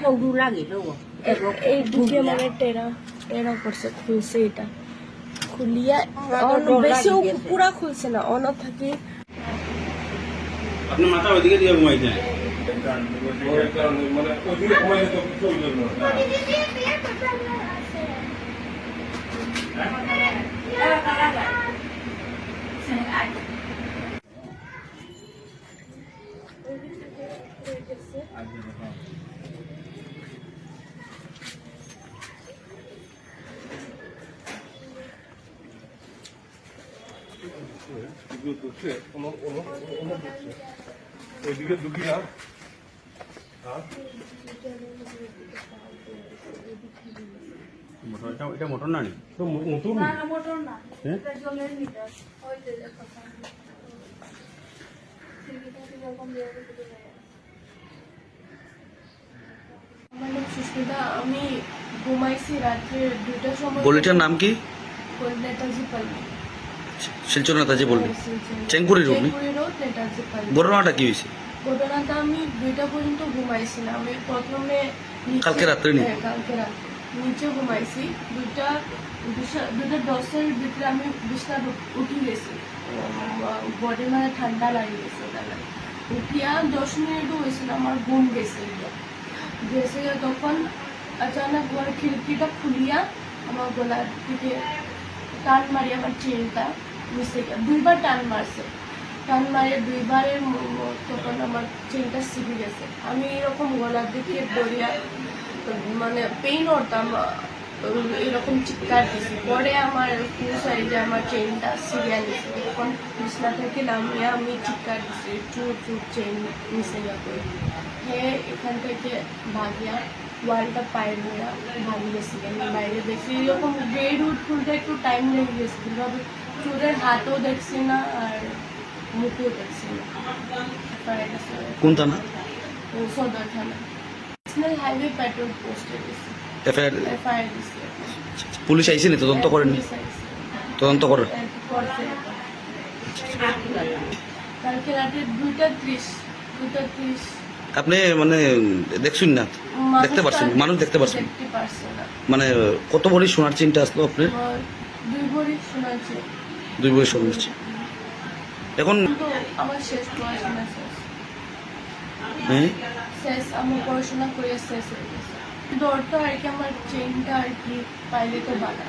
সৌদু লাগে এই ঢুকে মানে টেরা করছে, খুলছে এটা খুলিয়া বেশিও পুরা খুলছে না, অন থাকি আপনার মাথা ওইদিকে দিয়ে ঘুমাইছে। ওইদিকে ঢুকি না। এটা মোটর না মোটর না, সুস্মিতা, আমি ঘুমাইছি রাত্রে 2টার সময়। গলিটার নাম কি? নেতাজি পাল্লি, শিলচর নেতাজি বলবি, চেংপুরি রোড। নেতাজি পাল্লি। ঘটনাটা কি হয়েছে? ঘটনাটা আমি 2টা পর্যন্ত ঘুমাইছি না। আমি প্রথমে কালকে রাত্রে কালকে রাত্রে নিচে ঘুমাইছি। 2:10 ভিতরে আমি বিছনা উঠি গেছি, বডি মানে ঠান্ডা লাগে গেছে। উঠিয়া 10 মিনিটও হয়েছিল আমার ঘুম গেছে। তখন আচানক ঘর খিড়কিটা খুলিয়া আমার গলার দিকে টান মারি, আমার চেনটা মিশে গেল। 2বার টান মারছে, টান মারিয়ে 2বারের তখন আমার চেনটা ছিঁড়ে গেছে। আমি এরকম গলার দিকে দরিয়া মানে পেইন হতাম, এরকম চিৎকার দিয়েছি। পরে আমার যে আমার চেনটা ছিঁড়িয়া নিয়েছে। তখন বিছনা থেকে নামিয়ে আমি চিৎকার দিচ্ছি, চুর চুর চেন মিশে যাবে। হ্যাঁ, এখান থেকে ভাগিয়া ওয়ালটা পায়ে ধরা ভাঙি গেছিল। আমি বাইরে দেখছি এরকম গেট উঠ খুলতে একটু টাইম লেগে গেছিল, তবে চোরের হাতও দেখছি না আর মুখেও দেখছি না। কোন থানা? সদর থানা, ন্যাশনাল হাইওয়ে পেট্রোল পোস্টে দিয়েছি, এফআইআর দিয়েছি। পুলিশ আইসিনি? তদন্ত করেনি? তদন্ত করে কালকে রাতে 2:30 আপনি মানে দেখছেন না? দেখতে পারছেন? মানুষ দেখতে পারছেন? মানে কত ভরি সোনার চেনটা আসলো আপনার? 2 ভরি সোনার চেন। 2 ভরি সোনার চেন। এখন আমার শেষ পড়াশোনা শেষ। হ্যাঁ, শেষ, আমার পড়াশোনা করে শেষ হয়ে গেছে। দরটা আর কি আমার চেনটা আর কি পাইলে তো বাধা।